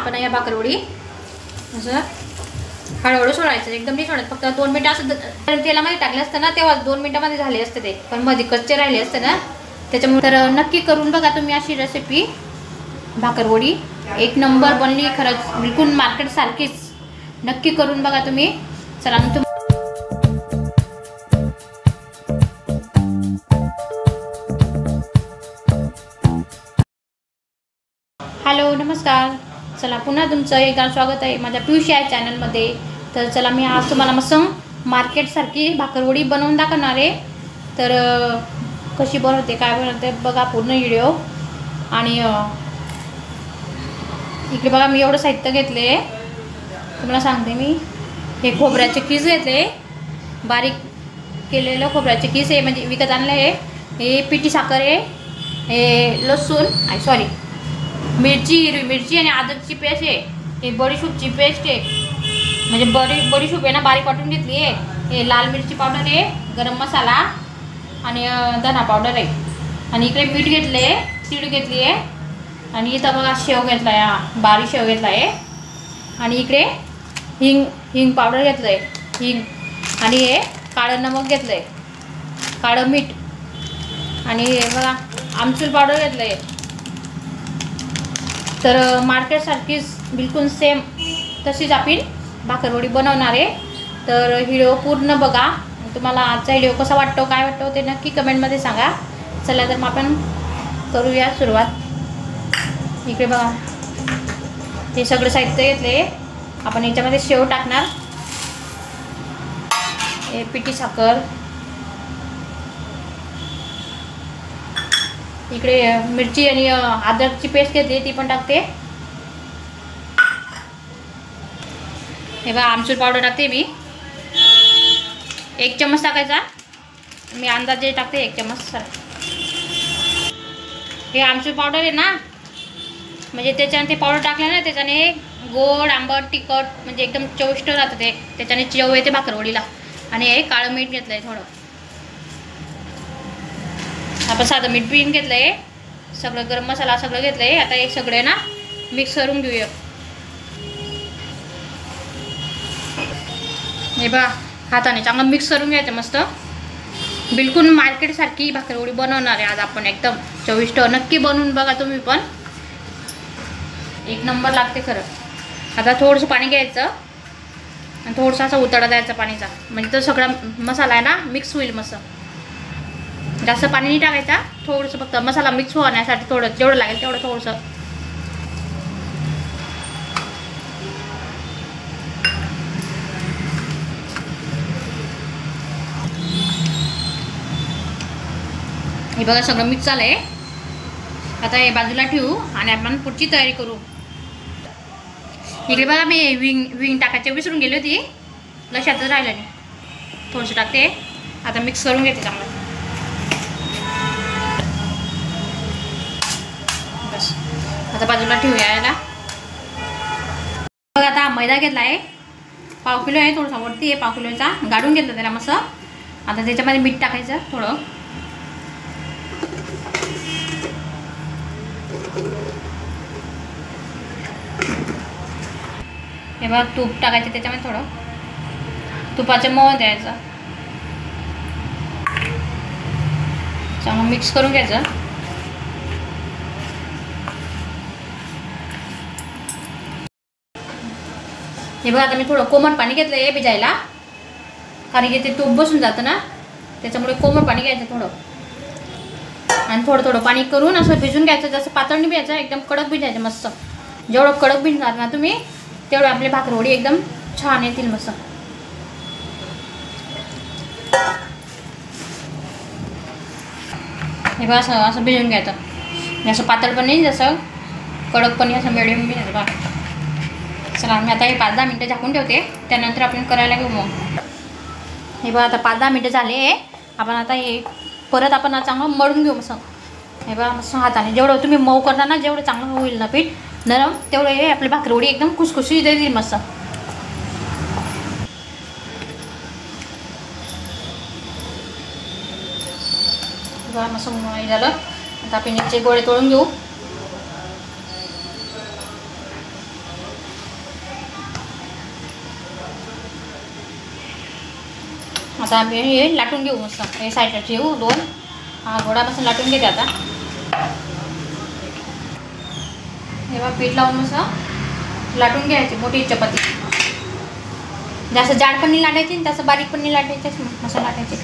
आपण या भाकरवडी असं हळूहळू सोडायचं, एकदम नाही सोडायचं, फक्त 2 मिनिटं असं तेलामध्ये टाकलं असतं ना तेव्हा 2 मिनिटामध्ये झाले असते ते, पण मध्ये कच्चे राहिले असते ना त्याच्यामुळे. तर नक्की करून बघा तुम्ही अशी रेसिपी भाकरवडी, एक नंबर बनली खरंच, बिलकुल मार्केट सारखीच. नक्की करून बघा तुम्ही. चला हॅलो नमस्कार, चला पुन्हा तुमचं एकदा स्वागत आहे माझ्या पियुष या चॅनलमध्ये. तर चला मी आज तुम्हाला मस्त मार्केटसारखी भाकरवडी बनवून दाखवणार आहे. तर कशी बनवते काय बनवते बघा पूर्ण व्हिडिओ. आणि इकडे बघा मी एवढं साहित्य घेतले तुम्हाला सांगते मी. हे खोबऱ्याचे किस घेतले, बारीक केलेलं खोबऱ्याचे किस आहे, म्हणजे विकत आणलं आहे. हे पिठी साखर आहे, हे लसूण सॉरी मिरची, हिरवी मिरची आणि अद्रकची पेस्ट आहे. हे बडीशूपची पेस्ट आहे, म्हणजे बडीशूप आहे ना बारीक वाटून घेतली आहे. हे लाल मिरची पावडर आहे, गरम मसाला आणि धना पावडर आहे. आणि इकडे मीठ घेतले आहे, तीळ घेतली आहे. आणि इथं बघा शेव घेतला आहे, बारीक शेव घेतला आहे. आणि इकडे हिंग पावडर घेतलं आहे, हिंग. आणि हे काळं नमक घेतलं आहे, काळं मीठ. आणि हे बघा आमचूर पावडर घेतलं आहे. तर मार्केटसारखीच बिलकुल सेम तशीच आपण भाकरवडी बनवणार आहे. तर व्हिडिओ पूर्ण बघा. तुम्हाला आजचा व्हिडिओ कसा वाटतो काय वाटतो ते नक्की कमेंटमध्ये सांगा. चला तर मग आपण करूया सुरुवात. इकडे बघा हे सगळं साहित्य घेतले, आपण याच्यामध्ये शेव टाकणार, हे पिठी साखर, इकडे मिरची आणि अद्रकची पेस्ट घेतली ती पण टाकते. हे बघा आमचूर पावडर टाकते मी, 1 चम्मच टाकायचा, मी अंदाजे टाकते 1 चम्मच. हे आमचूर पावडर आहे ना, म्हणजे त्याच्याने ते पावडर टाकलं ना त्याच्याने गोड आंबट तिखट म्हणजे एकदम चविष्ट राहतं ते, त्याच्याने चव येते भाकरवडीला. आणि हे काळं मीठ घेतलं आहे थोडं, आपण साधं मीठ पिन घेतलं आहे, सगळं गरम मसाला सगळं घेतलं आहे. आता हे सगळे ना मिक्स करून घेऊया. हे बघा हाताने चांगलं मिक्स करून घ्यायचं मस्त. बिलकुल मार्केटसारखी भाकरवडी बनवणार आहे आज आपण, एकदम चविष्ट. नक्की बनवून बघा तुम्ही पण, एक नंबर लागते खरं. आता थोडंसं पाणी घ्यायचं आणि थोडंसं असं उतळा द्यायचा पाणीचा, म्हणजे तो सगळा मसाला आहे ना मिक्स होईल मस्त. जास्त पाणी नाही टाकायचा, थोडंसं फक्त मसाला मिक्स होण्यासाठी थोडं जेवढं लागेल तेवढं थोडंसं. हे बघा सगळं मिक्स झालं आहे. आता हे बाजूला ठेवू आणि आपण पुढची तयारी करू. इकडे बघा मी विंग टाकायची विसरून गेली होती, लक्षातच राहिलं नाही. थोडंसं टाकते, आता मिक्स करून घेते चांगलं. बस आता बाजूला ठेवूया याला. बघा आता मैदा घेतला आहे, पाव किलो आहे, थोडासा वरती आहे पाव किलोचा, गाडून घेतलं त्याला मस्त. आता त्याच्यामध्ये मीठ टाकायचं थोडं, हे बघा तूप टाकायचं त्याच्यामध्ये, थोडं तुपाचं मोहन द्यायचं, चांगलं मिक्स करून घ्यायचं. हे बघा आता मी थोडं कोमट पाणी घेतलं आहे भिजायला, कारण की ते तूप बसून जातं ना त्याच्यामुळे कोमट पाणी घ्यायचं थोडं. आणि थोडं पाणी करून असं भिजून घ्यायचं, जसं पातळ नाही भिजायचं, एकदम कडक भिजायचं मस्त. जेवढं कडक भिजणार ना तुम्ही तेवढं आपली भाकरवडी एकदम छान येतील मस्त. हे बघा असं भिजून घ्यायचं, जसं पातळ पण नाही जसं कडक पण नाही, असं मिडियम भिजायचं बघा. चला मी आता हे 5-10 मिनटं झाकून ठेवते, त्यानंतर आपण करायला घेऊ मग. हे बघा आता 5-10 मिनटं झाले, आपण आता हे परत आपण चांगलं मळून घेऊ मस्त. हे बघा मस्त हाताने जेवढं तुम्ही मऊ करणार ना, जेवढं चांगलं होईल ना पीठ नरम, तेवढं हे आपली भाकरवडी एकदम खुसखुशीत येईल मस्त. बघा मस्त हे झालं. आता आपण याचे गोळे तळून घेऊ. आता आम्ही हे लाटून घेऊ मस्त, हे साईडला ठेवू 2. हा गोळा मस्त लाटून घेते आता. हे बघा पीठ लावून मस्त लाटून घ्यायची मोठी चपाती. जास्त जाड पण नाही लाटायची, जास्त बारीक पण नाही लाटायचे, मस्त लाटायचे.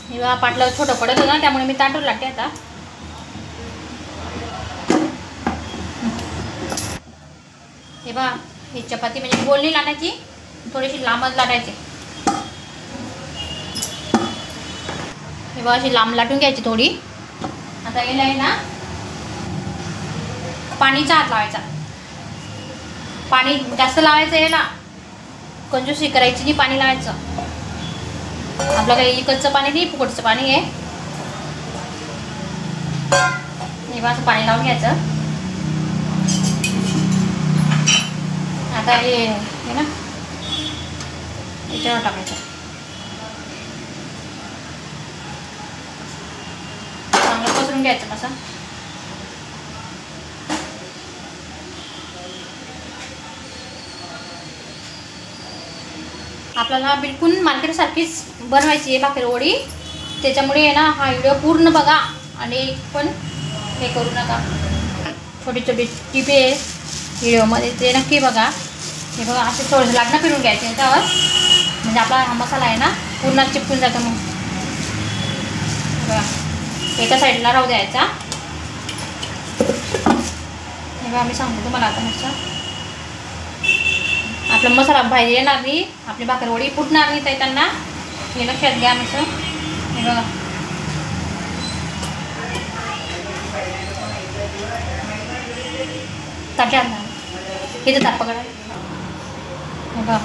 हे बघा पाटलं छोटं पडत होतं ना, त्यामुळे मी ताटून लाटते आता. हे बघा ही चपाती म्हणजे गोल नाही लाटायची, थोडीशी लांबच लाटायची. हे बघा अशी लांब लाटून घ्यायची थोडी. आता याला आहे ना पाणीचा हात लावायचा. पाणी जास्त लावायचं याला, कंजूसी करायची नाही, पाणी लावायचं. आपलं काही इकडचं पाणी नाही, फुकटचं पाणी आहे. हे बघा असं पाणी लावून घ्यायचं. आता हे ना याच्यावर टाकायचं. चांगलं पसरून घ्यायचं कसं. आपल्याला बिलकुल मार्केटसारखीच बनवायची आहे भाकरवडी. त्याच्यामुळे आहे ना हा व्हिडिओ पूर्ण बघा आणि पण हे करू नका. छोटी छोटी टिपे व्हिडिओमध्ये ते नक्की बघा. हे बघा असे थोडंसं लाटणं फिरून घ्यायचे याच्यावर, म्हणजे आपला हा मसाला आहे ना पूर्ण चिपकून जातो. मग बघा एका साईडला राहू द्यायचा. हे बघा मी सांगतो तुम्हाला आता मस्त आपला मसाला बाहेर येणार नाही, आपली भाकरवडी फुटणार नाही त्यांना, हे लक्षात घ्या मस्त. हे बघा ताट्या हे तर ताट पकडा. हे बघा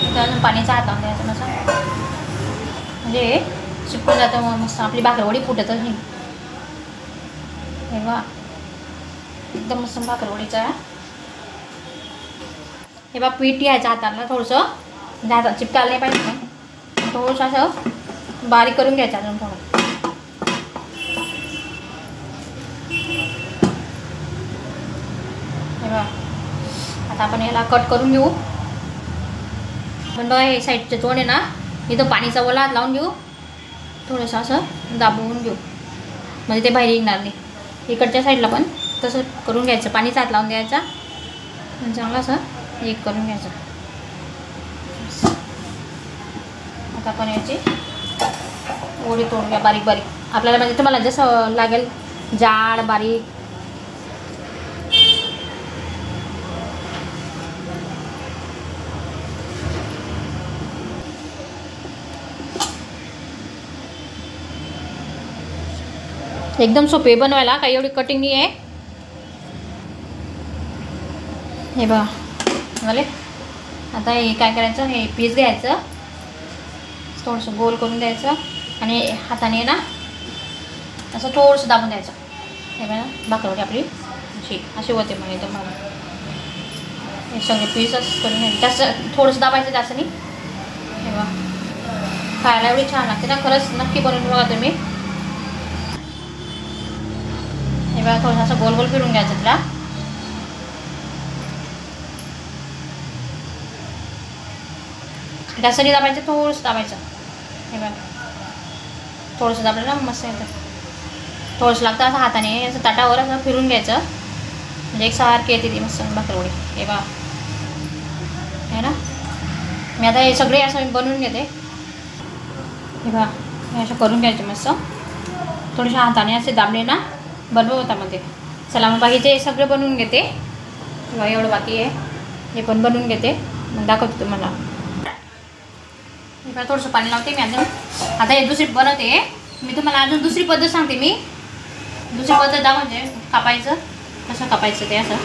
इथं अजून पाणीचा हात लावून द्यायचं मस्त, म्हणजे चिपकून जातं मग मस्त आपली भाकरवडी फुटतच नाही. हे बघा एकदम मस्त भाकरवडीचा. हे बघा पीठ घ्यायचं हाताला थोडंसं, म्हणजे हातात चिपकायला नाही पाहिजे, थोडंसं असं बारीक करून घ्यायचं अजून थोडं. हे बघा आता आपण याला कट करून घेऊ. पण बघा हे साईडचे तोंड आहे ना, इथं पाणीचा ओला हात लावून घेऊ, थोडंसं असं दाबवून घेऊ, म्हणजे ते बाहेर निघणार नाही. इकडच्या साईडला पण तसं करून घ्यायचं, पाणीचा हात लावून द्यायचा आणि चांगलं असं एक करून घ्यायचं. आता आपण याची ओळी तोडून घ्या बारीक बारीक, आपल्याला म्हणजे तुम्हाला जसं लागेल जाड बारीक. एकदम सोपे बनवायला, काही एवढी कटिंग नाही आहे. हे बघा झाले. आता हे काय करायचं, हे पीस घ्यायचं, थोडंसं गोल करून द्यायचं आणि हाताने ना असं थोडंसं दाबून द्यायचं. हे बघा भाकरवडी आपली अशी होते. मग एकदम मला हे सगळे पीसच करून घ्यायचे, जास्त थोडंसं दाबायचं, जास्त नाही. हे बघा खायला एवढी छान लागते ना, खरंच नक्की बनवून बघा तुम्ही. हे बघा थोडंसं असं गोल गोल फिरून घ्यायचं तिला. जास्त नाही दाबायचं, थोडंसं दाबायचं. हे बघा थोडंसं दाबलं ना मस्त येतं. थोडंसं लागतं असं हाताने असं ताटावर असं फिरून घ्यायचं, म्हणजे एकसारखी येते ती मस्त भाकरवडी. हे बघा आहे ना. मी आता हे सगळे असं बनवून घेते. हे बघा हे असं करून घ्यायचे मस्त, थोडेसे हाताने असे दाबले ना बनवू होता मध्ये. चला मग बाकीचे सगळे बनवून घेते. किंवा एवढं बाकी आहे, हे पण बनवून घेते, मग दाखवते तुम्हाला. हे थोडंसं पाणी लावते मी अजून. आता हे दुसरी बनवते मी, तुम्हाला अजून दुसरी पद्धत सांगते मी. दुसरी पद्धत म्हणजे कापायचं, कसं कापायचं ते असं.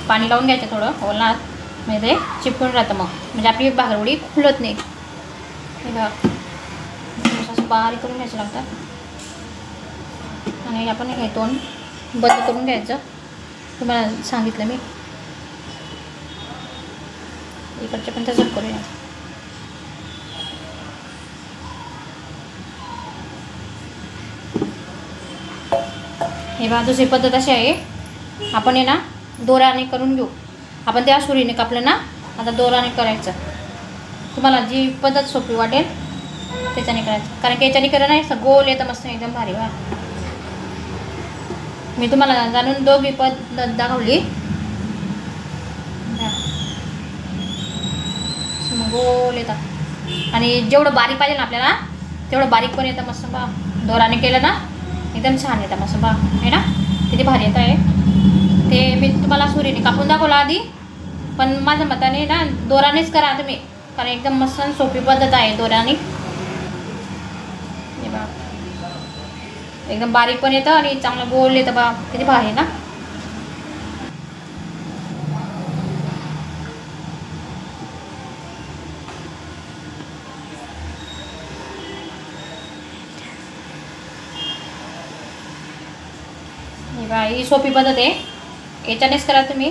पाणी लावून घ्यायचं थोडं ओलनात, म्हणजे ते चिपकून राहतं मग, म्हणजे आपली भाकरवडी फुलत नाही. हे बघा असं बारीक करून घ्यायचं लागतं. आणि आपण हे तोंड बंद करून घ्यायचं. तुम्हाला सांगितलं मी. इकडचे पण तसंच करूया. हे बघा दुसरी पद्धत अशी आहे, आपण आहे ना दोऱ्याने करून घेऊ. आपण त्या सुरीने कापलं ना, आता दोऱ्याने करायचं. तुम्हाला जी पद्धत सोपी वाटेल त्याच्याने करायचं, कारण की याच्याने करा नाही गोल येतं मस्त एकदम भारी. वा मी तुम्हाला जाणून दोघी पद्धत दाखवली. गोल येतात आणि जेवढं बारीक पाहिजे ना आपल्याला तेवढं बारीक पण येतं मस्त. बा दोराने केलं ना एकदम छान येतं मस्त. बा आहे ना किती भारी येत आहे ते. मी तुम्हाला सुरीने कापून दाखवलं आधी, पण माझ्या मताने ना दोरानेच करा तुम्ही, कारण एकदम मस्त सोपी पद्धत आहे दोऱ्याने. हे बा एकदम बारीक पण येतं आणि चांगलं गोल येतं. बा किती भारी आहे ना. ही सोपी पद्धत आहे, याच्यानेच करा तुम्ही.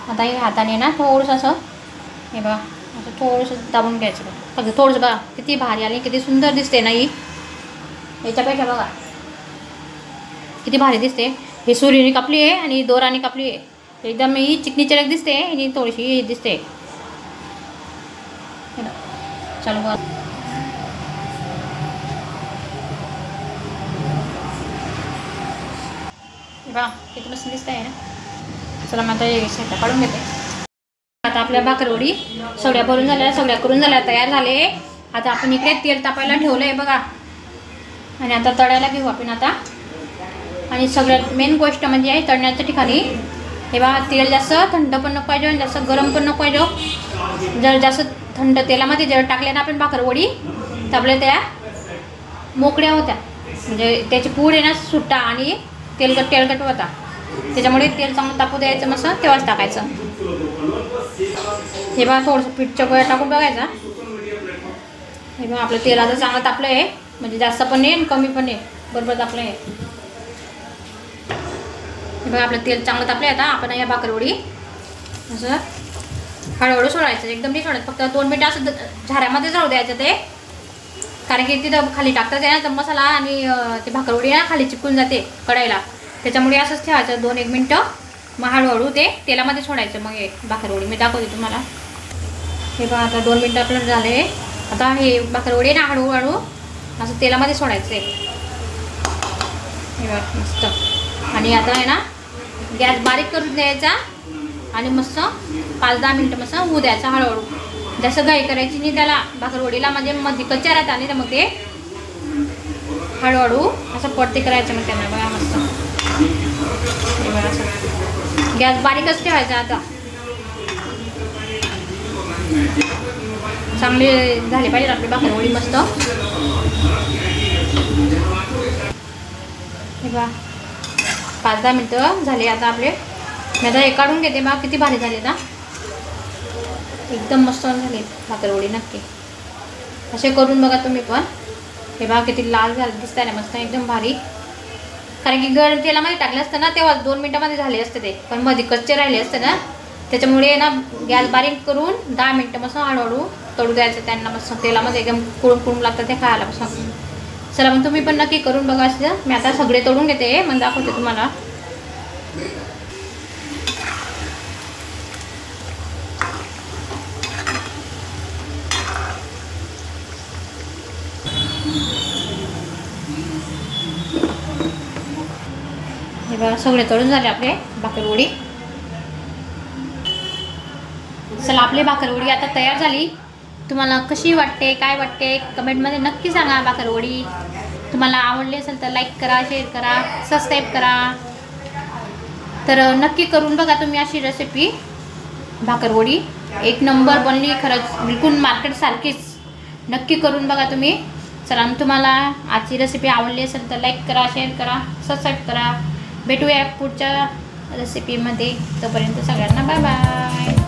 आता हे हाताने ना थोडंसं असं हे बघा असं थोडंसं दाबून घ्यायचं. फक्त थोडंसं बघा किती भारी आली, किती सुंदर दिसते ना ही. याच्यापेक्षा बघा किती भारी दिसते. ही सुरीने कापली आहे आणि दोराने कापली आहे. एकदम ही चिकनी चरक दिसते आणि थोडीशी दिसते. चलो बघा बघा किती मस्त दिसत आहे ना. चला मग आता साईडला काढून घेते. आता आपल्या भाकरवडी सगळ्या भरून झाल्या, सगळ्या करून झाल्या, तयार झाले. आता आपण इकडे तेल तापायला ठेवलं आहे बघा, आणि आता तळायला घेऊ आपण आता. आणि सगळ्यात मेन गोष्ट म्हणजे आहे तळण्याच्या ठिकाणी हे बघा तेल जास्त थंड पण नको पाहिजे आणि जास्त गरम पण नको पाहिजे. जर जास्त थंड तेलामध्ये जर टाकले ना आपण भाकरवडी तर आपल्या त्या मोकळ्या होत्या, म्हणजे त्याची पूड आहे ना सुट्टा आणि तेलकट होता. त्याच्यामुळे तेल चांगलं तापू द्यायचं मस्त, तेव्हाच टाकायचं. हे बघा थोडंसं पीठच्या गोळ्या टाकून बघायचा. हे बघा आपलं तेल आता चांगलं तापलं आहे, म्हणजे जास्त पण नाही आणि कमी पण नाही, बरोबर तापलं आहे. हे बघा आपलं तेल चांगलं तापलं आहे. आता आपण या भाकरवडी असं हळूहळू सोडायचं, एकदम नाही सोडायचं. फक्त 2 मिनटं असं झाऱ्यामध्ये जाऊ द्यायचं ते, कारण की तिथं खाली टाकतात आहे ना तर मसाला आणि ते भाकरवडी ना खाली चिपकून जाते कढईला. त्याच्यामुळे असंच ठेवायचं 2-1 मिनटं, मग हळूहळू ते तेलामध्ये सोडायचं. मग हे भाकरवडी मी दाखवते तुम्हाला. हे बघा आता 2 मिनटं आपलं झाले. आता हे भाकरवडी ना हळूहळू असं तेलामध्ये सोडायचं आहे. हे बघा मस्त. आणि आता आहे ना गॅस बारीक करून द्यायचा आणि मस्त 5-10 मिनटं मस्त होऊ द्यायचा हळूहळू. जसं घाई करायची नाही त्याला भाकरवडीला, म्हणजे मध्ये कच्च्या राहतात आणि तर मग ते हळूहळू असं पडते करायचं मग त्यांना. बघा मस्त. हे बघा असं गॅस बारीकच ठेवायचा. आता चांगले झाले पाहिजे आपली भाकरवडी मस्त. हे बघा 5-10 मिनटं झाले आता आपले. मी आता हे काढून घेते. बघा किती भारी झाले ना, एकदम मस्त झाले भाकरवडी. नक्की असे करून बघा तुम्ही पण. हे बघा किती लाल झाले दिसत आहे ना मस्त, एकदम भारी. कारण की गरम तेलामध्ये टाकलं असतं ना तेव्हा 2 मिनटामध्ये झाले असते ते, पण मध्ये कच्चे राहिले असते ना, त्याच्यामुळे ना गॅस बारीक करून 10 मिनटं मस्त हळूहळू तळू द्यायचं त्यांना मस्त तेलामध्ये. एकदम कुळून लागतं ते खायला मस्त. चला मग तुम्ही पण नक्की करून बघा असं. मी आता सगळे तळून घेते, मग दाखवते तुम्हाला. हे बघा सगळे तळून झाले आपले भाकरवडी. चला आपली भाकरवडी आता तयार झाली. तुम्हाला कशी वाटते, काय वाटते कमेंटमध्ये नक्की सांगा. भाकरवडी तुम्हाला आवडली असेल तर लाईक करा, शेअर करा, सबस्क्राईब करा. तर नक्की करून बघा तुम्ही अशी रेसिपी भाकरवडी, एक नंबर बनली खरंच, बिलकुल मार्केटसारखीच. नक्की करून बघा तुम्ही. चला, तुम्हाला आजची रेसिपी आवडली असेल तर लाईक करा, शेअर करा, सबस्क्राईब करा. भेटूया पुढच्या रेसिपीमध्ये. तोपर्यंत सगळ्यांना बाय बाय.